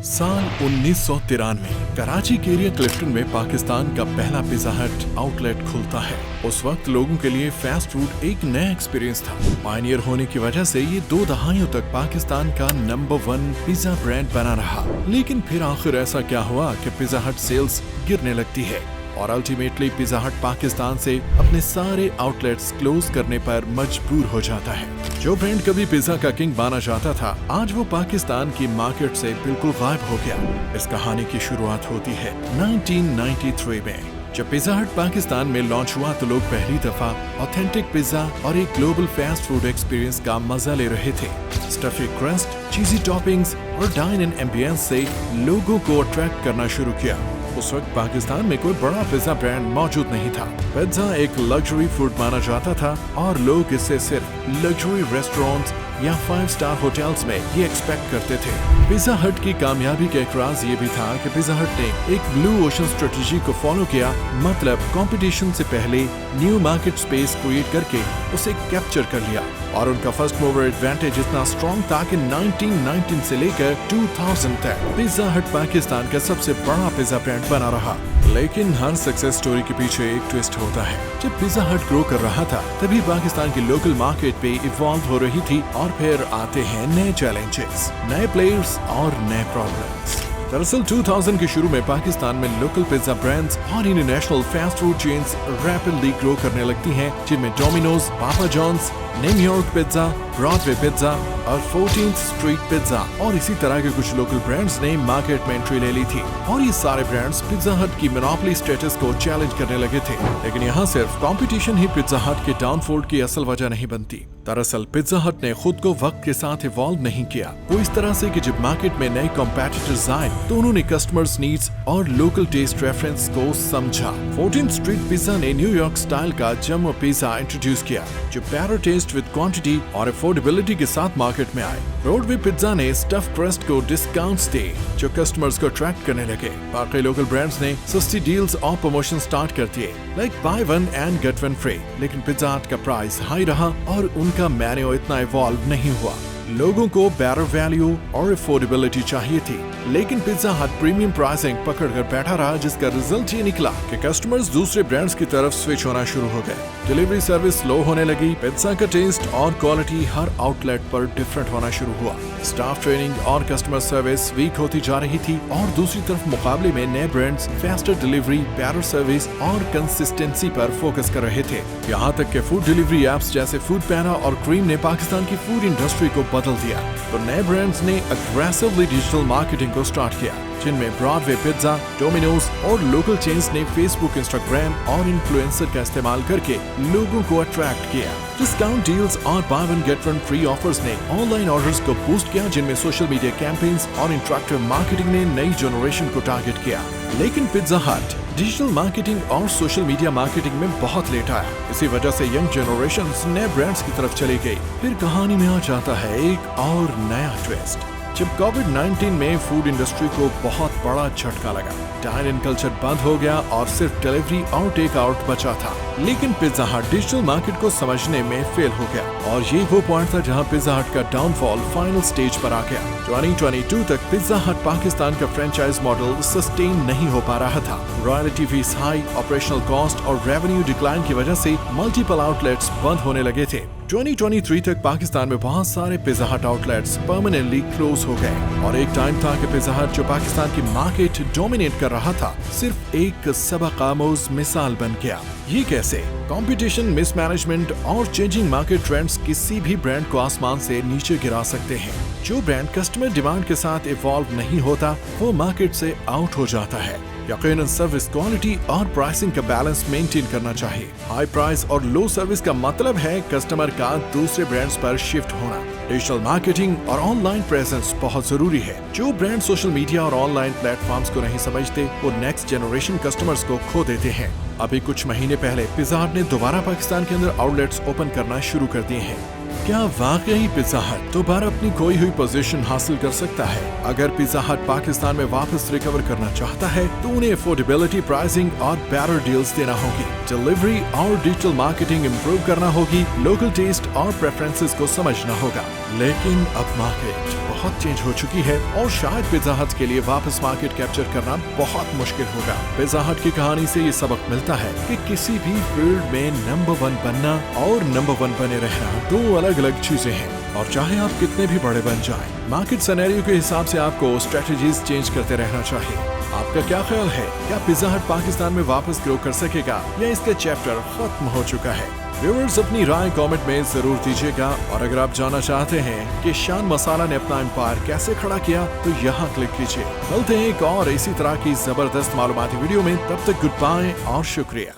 साल 1993 कराची के एरिया क्लिफ्टन में पाकिस्तान का पहला पिज्जा हट आउटलेट खुलता है। उस वक्त लोगों के लिए फास्ट फूड एक नया एक्सपीरियंस था। पायनियर होने की वजह से ये 2 दहाइयों तक पाकिस्तान का नंबर 1 पिज्जा ब्रांड बना रहा। लेकिन फिर आखिर ऐसा क्या हुआ कि पिज्जा हट सेल्स गिरने लगती है और अल्टीमेटली पिज्जा हट पाकिस्तान से अपने सारे आउटलेट्स क्लोज करने पर मजबूर हो जाता है। जो ब्रांड कभी पिज्जा का किंग माना जाता था, आज वो पाकिस्तान की मार्केट से बिल्कुल गायब हो गया। इस कहानी की शुरुआत होती है 1993 में। जब पिज्जा हट पाकिस्तान में लॉन्च हुआ तो लोग पहली दफा ऑथेंटिक पिज्जा और एक ग्लोबल फास्ट फूड एक्सपीरियंस का मजा ले रहे थे। स्टफी क्रस्ट, चीजी टॉपिंग्स और डाइन इन एम्बियंस से लोगों को अट्रैक्ट करना शुरू किया। उस वक्त पाकिस्तान में कोई बड़ा पिज्जा ब्रांड मौजूद नहीं था। पिज्जा एक लग्जरी फूड माना जाता था और लोग इसे सिर्फ लग्जरी रेस्टोरेंट्स या 5 स्टार होटल्स में ये एक्सपेक्ट करते थे। पिज्जा हट की कामयाबी का एक राज ये भी था कि पिज्जा हट ने एक ब्लू ओशन स्ट्रेटेजी को फॉलो किया, मतलब कंपटीशन से पहले न्यू मार्केट स्पेस क्रिएट करके उसे कैप्चर कर लिया। और उनका फर्स्ट मूवर एडवांटेज इतना स्ट्रॉन्ग था कि 1919 से लेकर 2000 तक पिज्जा हट पाकिस्तान का सबसे बड़ा पिज्जा ब्रांड बना रहा। लेकिन हर सक्सेस स्टोरी के पीछे एक ट्विस्ट होता है। जब पिज्जा हट ग्रो कर रहा था तभी पाकिस्तान की लोकल मार्केट पे इवॉल्व हो रही थी और फिर आते हैं नए चैलेंजेस, नए प्लेयर्स और नए प्रॉब्लम्स। दरअसल 2000 के शुरू में पाकिस्तान में लोकल पिज्जा ब्रांड्स और international fast food chains rapidly grow करने लगती हैं, जिनमें Domino's, Papa John's, New York pizza, Broadway pizza और 14th स्ट्रीट पिज्जा और इसी तरह के कुछ लोकल ब्रांड्स ने मार्केट में एंट्री ले ली थी। और ये सारे ब्रांड्स पिज्जा हट की मोनोपोली स्टेटस को चैलेंज करने लगे थे। लेकिन यहाँ सिर्फ कंपटीशन ही पिज्जा हट के डाउनफॉल की असल वजह नहीं बनती। दरअसल पिज्जा हट ने खुद को वक्त के साथ इवॉल्व नहीं किया। वो इस तरह से कि जब मार्केट में नए कॉम्पिटिटर्स आए तो उन्होंने कस्टमर्स नीड्स और लोकल टेस्ट रेफरेंस को समझा। 14th स्ट्रीट पिज्जा ने न्यूयॉर्क स्टाइल का जम्बो पिज्जा इंट्रोड्यूस किया, जो बेटर टेस्ट विद क्वांटिटी और अफोर्डेबिलिटी के साथ मार्केट में आए। ब्रॉडवे पिज्जा ने स्टफ क्रस्ट को डिस्काउंट्स दिए, जो कस्टमर्स को अट्रैक्ट करने लगे। बाकी लोकल ब्रांड्स ने सस्ती डील्स और प्रमोशन स्टार्ट कर दिए, like by one and get one free. लेकिन पिज्जा हट का प्राइस हाई रहा और उनका मेन्यू इतना इवॉल्व नहीं हुआ। लोगों को बेटर वैल्यू और अफोर्डेबिलिटी चाहिए थी, लेकिन पिज्जा हट प्रीमियम प्राइसिंग पकड़ कर बैठा रहा, जिसका रिजल्ट ये निकला कि कस्टमर्स दूसरे ब्रांड्स की तरफ स्विच होना शुरू हो गए। डिलीवरी सर्विस लो होने लगी, पिज्जा का टेस्ट और क्वालिटी हर आउटलेट पर डिफरेंट होना शुरू हुआ। स्टाफ ट्रेनिंग और कस्टमर सर्विस वीक होती जा रही थी और दूसरी तरफ मुकाबले में नए brands faster delivery, better service और कंसिस्टेंसी पर फोकस कर रहे थे। यहाँ तक कि फूड डिलीवरी एप्स जैसे फूड पैना और क्रीम ने पाकिस्तान की फूड इंडस्ट्री को बदल दिया। तो नए ब्रांड्स ने अग्रेसिवली डिजिटल मार्केटिंग को स्टार्ट किया, जिनमें ब्रॉडवे पिज्जा, डोमिनोज और लोकल चेन्स ने फेसबुक, इंस्टाग्राम और इन्फ्लुएंसर का इस्तेमाल करके लोगों को अट्रैक्ट किया। डिस्काउंट डील्स और by one get one free offers ने ऑनलाइन ऑर्डर्स को बूस्ट किया, जिनमें सोशल मीडिया कैंपेन्स और इंटरैक्टिव मार्केटिंग ने नई जनरेशन को टारगेट किया। लेकिन पिज्जा हट डिजिटल मार्केटिंग और सोशल मीडिया मार्केटिंग में बहुत लेट आया। इसी वजह से यंग जनरेशन नए ब्रांड्स की तरफ चली गई। फिर कहानी में आ जाता है एक और नया ट्विस्ट। जब कोविड-19 में फूड इंडस्ट्री को बहुत बड़ा झटका लगा, डाइन इन कल्चर बंद हो गया और सिर्फ डिलीवरी और टेक आउट बचा था। लेकिन पिज्जा हट डिजिटल मार्केट को समझने में फेल हो गया और ये वो पॉइंट था जहां पिज्जा हट का डाउनफॉल फाइनल स्टेज पर आ गया। 2022 तक पिज्जा हट पाकिस्तान का फ्रेंचाइज मॉडल सस्टेन नहीं हो पा रहा था। Royalty fees high, operational cost और रेवेन्यू डिक्लाइन की वजह से मल्टीपल आउटलेट्स बंद होने लगे थे। 2023 तक पाकिस्तान में बहुत सारे पिज्जा हट आउटलेट्स परमानेंटली क्लोज हो गए और एक टाइम था कि पिज्जा हट, जो पाकिस्तान की मार्केट डोमिनेट कर रहा था, सिर्फ एक सबक आमोज मिसाल बन गया। ये कैसे? कंपटीशन, मिसमैनेजमेंट और चेंजिंग मार्केट ट्रेंड्स किसी भी ब्रांड को आसमान से नीचे गिरा सकते हैं। जो ब्रांड कस्टमर डिमांड के साथ इवॉल्व नहीं होता, वो मार्केट से आउट हो जाता है। यकीनन सर्विस क्वालिटी और प्राइसिंग का बैलेंस मेंटेन करना चाहिए। हाई प्राइस और लो सर्विस का मतलब है कस्टमर का दूसरे ब्रांड्स पर शिफ्ट होना। डिजिटल मार्केटिंग और ऑनलाइन प्रेजेंस बहुत जरूरी है। जो ब्रांड सोशल मीडिया और ऑनलाइन प्लेटफॉर्म्स को नहीं समझते, वो नेक्स्ट जनरेशन कस्टमर्स को खो देते हैं। अभी कुछ महीने पहले पिज्जा हट ने दोबारा पाकिस्तान के अंदर आउटलेट्स ओपन करना शुरू कर दिए हैं। क्या वाकई पिज्जा हट दोबारा अपनी खोई हुई पोजीशन हासिल कर सकता है? अगर पिज्जा हट पाकिस्तान में वापस रिकवर करना चाहता है तो उन्हें अफोर्डेबिलिटी, प्राइसिंग और बेटर डील्स देना होगी, डिलीवरी और डिजिटल मार्केटिंग इंप्रूव करना होगी, लोकल टेस्ट और प्रेफरेंसेस को समझना होगा। लेकिन अब मार्केट बहुत चेंज हो चुकी है और शायद पिज़्ज़ा हट के लिए वापस मार्केट कैप्चर करना बहुत मुश्किल होगा। पिज़्ज़ा हट की कहानी से ये सबक मिलता है कि किसी भी फील्ड में नंबर 1 बनना और नंबर 1 बने रहना दो अलग अलग चीजें हैं। और चाहे आप कितने भी बड़े बन जाएं, मार्केट सिनेरियो के हिसाब से आपको स्ट्रेटजीज चेंज करते रहना चाहिए। आपका क्या ख्याल है, क्या पिज़्ज़ा हट पाकिस्तान में वापस ग्रो कर सकेगा या इसका चैप्टर खत्म हो चुका है? व्यूअर्स अपनी राय कमेंट में जरूर दीजिएगा और अगर आप जानना चाहते हैं कि शान मसाला ने अपना एम्पायर कैसे खड़ा किया तो यहाँ क्लिक कीजिए। मिलते हैं एक और इसी तरह की जबरदस्त मालूमाती वीडियो में, तब तक गुड बाय और शुक्रिया।